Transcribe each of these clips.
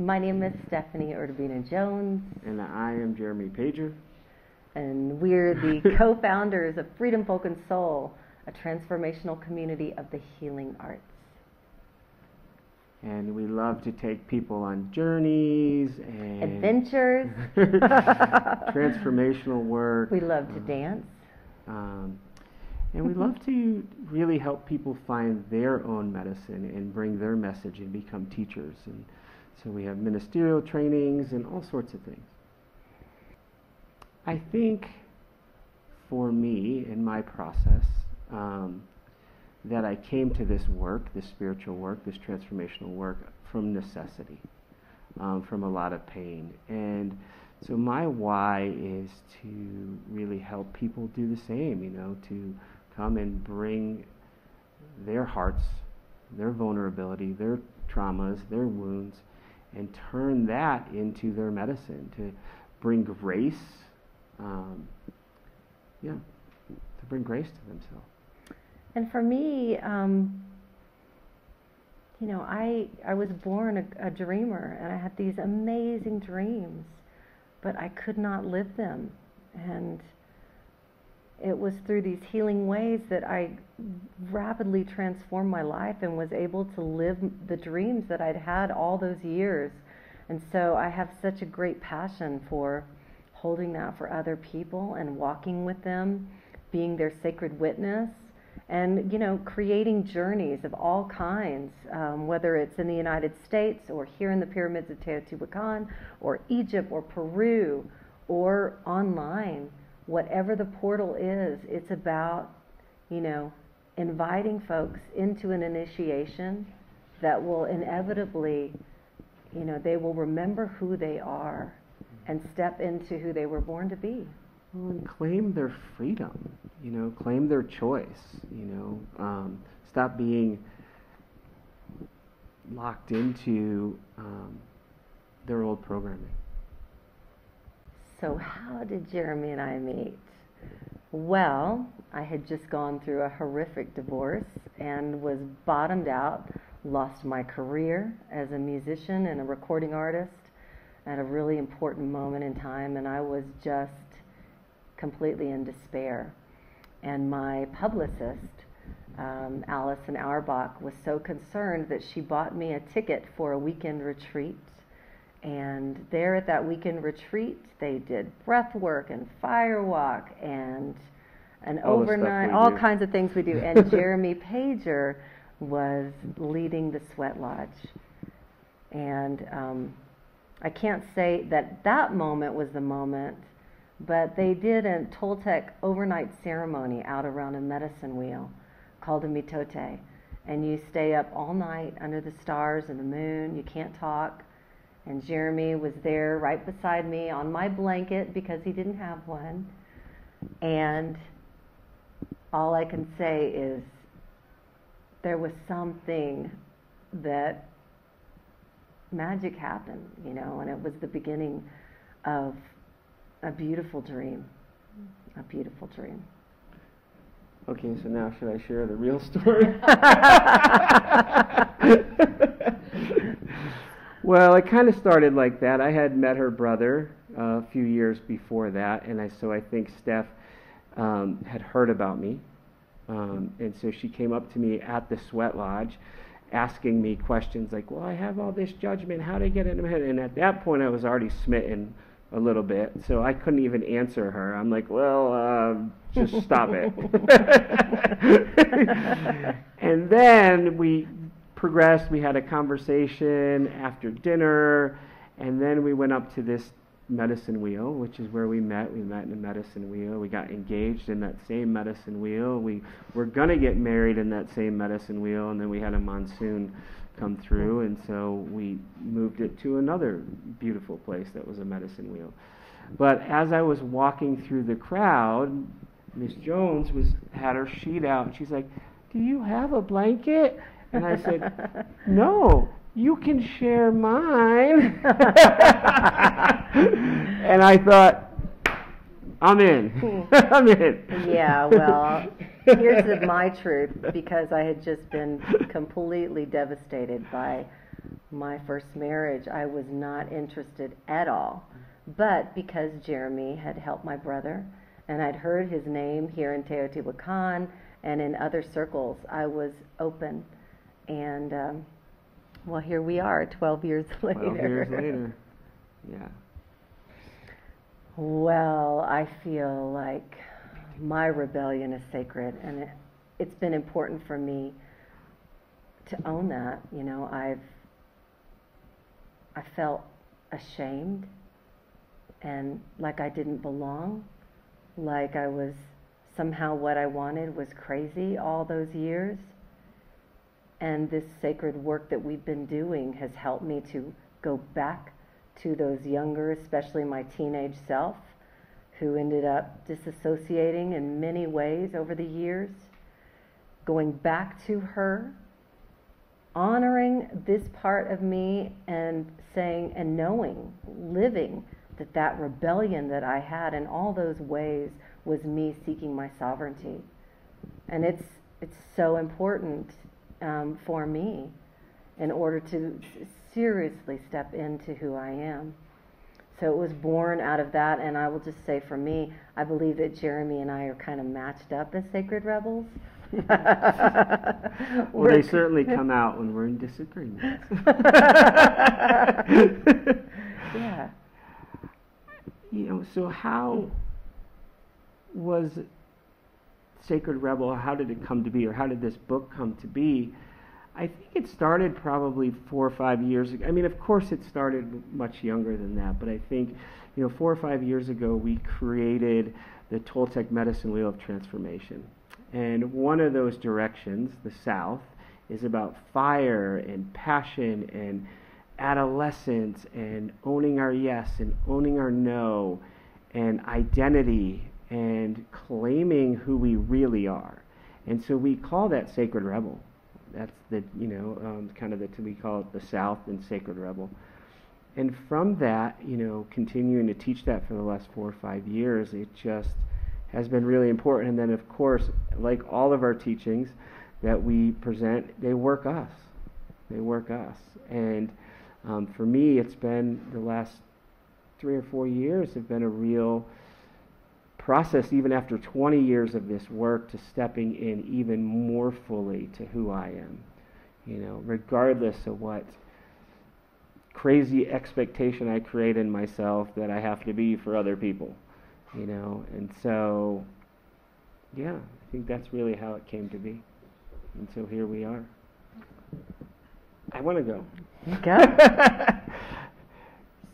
My name is Stephanie Urbina Jones. And I am Jeremy Pajer. And we're the co-founders of Freedom, Folk, and Soul, a transformational community of the healing arts. And we love to take people on journeys and adventures, transformational work. We love to dance. And we love to really help people find their own medicine and bring their message and become teachers. And so we have ministerial trainings and all sorts of things. I think for me, in my process, that I came to this work, this spiritual work, this transformational work, from necessity, from a lot of pain. And so my why is to really help people do the same, to come and bring their hearts, their vulnerability, their traumas, their wounds, and turn that into their medicine, to bring grace, to bring grace to themselves. And for me, I was born a dreamer, and I had these amazing dreams, but I could not live them. And it was through these healing ways that I rapidly transformed my life and was able to live the dreams that I'd had all those years. And so I have such a great passion for holding that for other people and walking with them, being their sacred witness, and creating journeys of all kinds, whether it's in the United States or here in the pyramids of Teotihuacan or Egypt or Peru or online. Whatever the portal is, it's about inviting folks into an initiation that will inevitably, they will remember who they are and step into who they were born to be. Well, and claim their freedom, claim their choice, stop being locked into their old programming. So how did Jeremy and I meet? Well, I had just gone through a horrific divorce and was bottomed out, lost my career as a musician and a recording artist at a really important moment in time, and I was just completely in despair. And my publicist, Allison Auerbach, was so concerned that she bought me a ticket for a weekend retreat. And there at that weekend retreat, they did breath work and fire walk and an overnight, all kinds of things we do. And Jeremy Pajer was leading the sweat lodge. And I can't say that moment was the moment, but they did a Toltec overnight ceremony out around a medicine wheel called a mitote. And you stay up all night under the stars and the moon. You can't talk. And Jeremy was there right beside me on my blanket because he didn't have one. And all I can say is there was something that magic happened, and it was the beginning of a beautiful dream. A beautiful dream. Okay, so now should I share the real story? Well, it kind of started like that. I had met her brother a few years before that, and so I think Steph had heard about me. And so she came up to me at the sweat lodge asking me questions like, well, I have all this judgment. How do I get it in my head? And at that point, I was already smitten a little bit, so I couldn't even answer her. I'm like, well, just stop it. And then we progressed. We had a conversation after dinner, and then we went up to this medicine wheel, which is where we met. We met in a medicine wheel. We got engaged in that same medicine wheel. We were going to get married in that same medicine wheel, and then we had a monsoon come through, and so we moved it to another beautiful place that was a medicine wheel. But as I was walking through the crowd, Miss Jones had her sheet out, and she's like, do you have a blanket? And I said, no, you can share mine. And I thought, I'm in. I'm in. Yeah, well, here's my truth, because I had just been completely devastated by my first marriage, I was not interested at all. But because Jeremy had helped my brother, and I'd heard his name here in Teotihuacan and in other circles, I was open. And, well, here we are, 12 years later. 12 years later, yeah. Well, I feel like my rebellion is sacred, and it's been important for me to own that. You know, I felt ashamed and like I didn't belong, like I was somehow what I wanted was crazy all those years. And this sacred work that we've been doing has helped me to go back to those younger, especially my teenage self, who ended up disassociating in many ways over the years, going back to her, honoring this part of me and saying and knowing, living that rebellion that I had in all those ways was me seeking my sovereignty. And it's so important for me in order to seriously step into who I am. So it was born out of that, and I will just say for me, I believe that Jeremy and I are kind of matched up as sacred rebels. Well, they certainly come out when we're in disagreement. Yeah. You know, so how was Sacred Rebel, how did it come to be, or how did this book come to be? I think it started probably 4 or 5 years ago. I mean, of course it started much younger than that, but I think, 4 or 5 years ago we created the Toltec Medicine Wheel of Transformation. And one of those directions, the South, is about fire and passion and adolescence and owning our yes and owning our no and identity and claiming who we really are. And so we call that Sacred Rebel. That's the, we call it the South and Sacred Rebel. And from that, continuing to teach that for the last 4 or 5 years, it just has been really important. And then, of course, like all of our teachings that we present, they work us. They work us. And for me, it's been the last 3 or 4 years have been a real process, even after 20 years of this work, to stepping in even more fully to who I am, regardless of what crazy expectation I create in myself that I have to be for other people, and so, yeah, I think that's really how it came to be, and so here we are. I want to go. Go.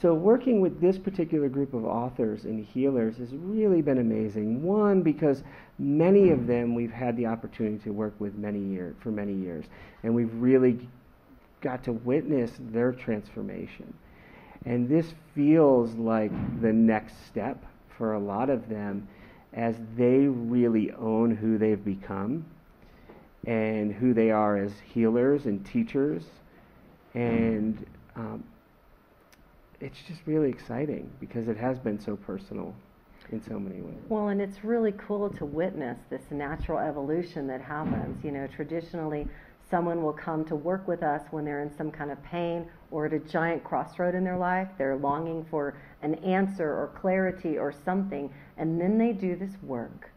So working with this particular group of authors and healers has really been amazing. One, because many of them we've had the opportunity to work with for many years, and we've really got to witness their transformation. And this feels like the next step for a lot of them as they really own who they've become and who they are as healers and teachers. And it's just really exciting because it has been so personal in so many ways. Well, and it's really cool to witness this natural evolution that happens. Traditionally, someone will come to work with us when they're in some kind of pain or at a giant crossroad in their life. They're longing for an answer or clarity or something, and then they do this work,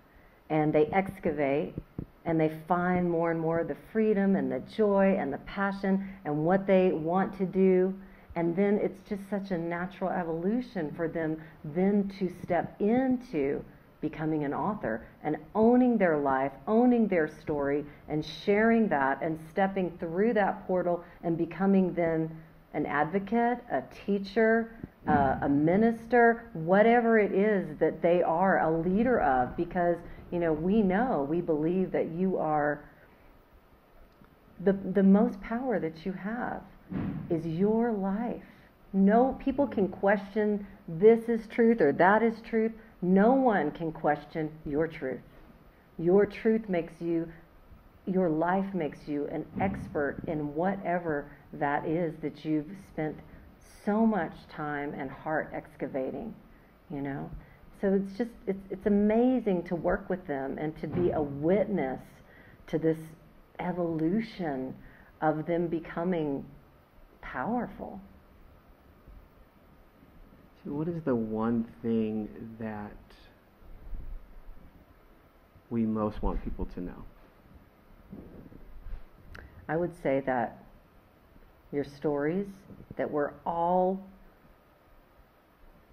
and they excavate, and they find more and more of the freedom and the joy and the passion and what they want to do. And then it's just such a natural evolution for them then to step into becoming an author and owning their life, owning their story, and sharing that and stepping through that portal and becoming then an advocate, a teacher, a minister, whatever it is that they are a leader of. Because, we believe that you are the most power that you have is your life. No people can question this is truth or that is truth. No one can question your truth. Your truth makes you, your life makes you an expert in whatever that is that you've spent so much time and heart excavating, So it's just, it's amazing to work with them and to be a witness to this evolution of them becoming powerful. So what is the one thing that we most want people to know? I would say that your stories, that we're all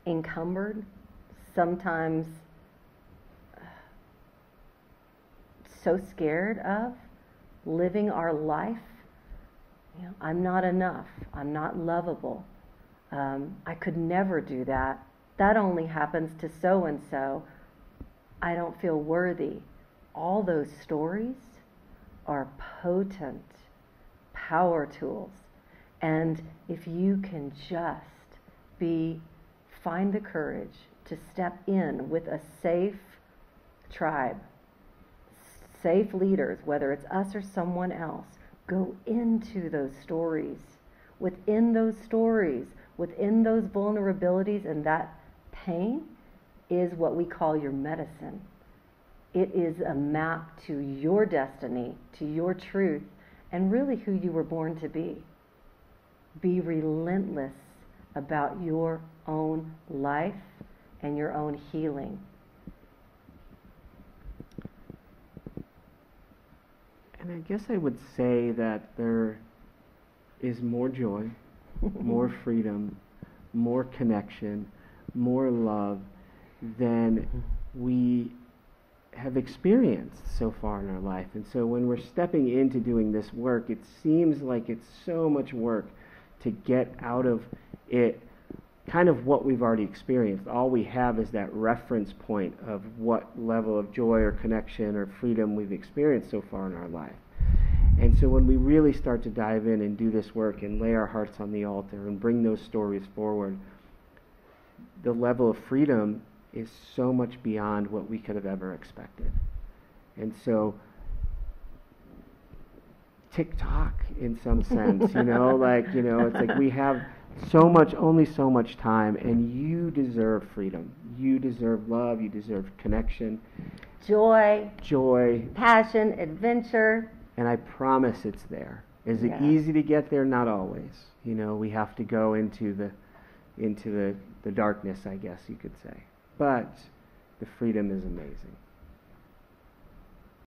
encumbered, sometimes so scared of living our life. You know, I'm not enough. I'm not lovable. I could never do that. That only happens to so and so. I don't feel worthy. All those stories are potent power tools. And if you can just find the courage to step in with a safe tribe, safe leaders, whether it's us or someone else, go into those stories. Within those stories, within those vulnerabilities and that pain is what we call your medicine. It is a map to your destiny, to your truth, and really who you were born to be. Be relentless about your own life and your own healing. And I guess I would say that there is more joy, more freedom, more connection, more love than we have experienced so far in our life. And so when we're stepping into doing this work, it seems like it's so much work to get out of it kind of what we've already experienced. All we have is that reference point of what level of joy or connection or freedom we've experienced so far in our life. And so when we really start to dive in and do this work and lay our hearts on the altar and bring those stories forward, the level of freedom is so much beyond what we could have ever expected. And so TikTok in some sense, it's like we have only so much time, and you deserve freedom. You deserve love, you deserve connection. Joy, passion, adventure. And I promise it's there. Is it easy to get there? Not always. We have to go into the darkness, I guess you could say. But the freedom is amazing.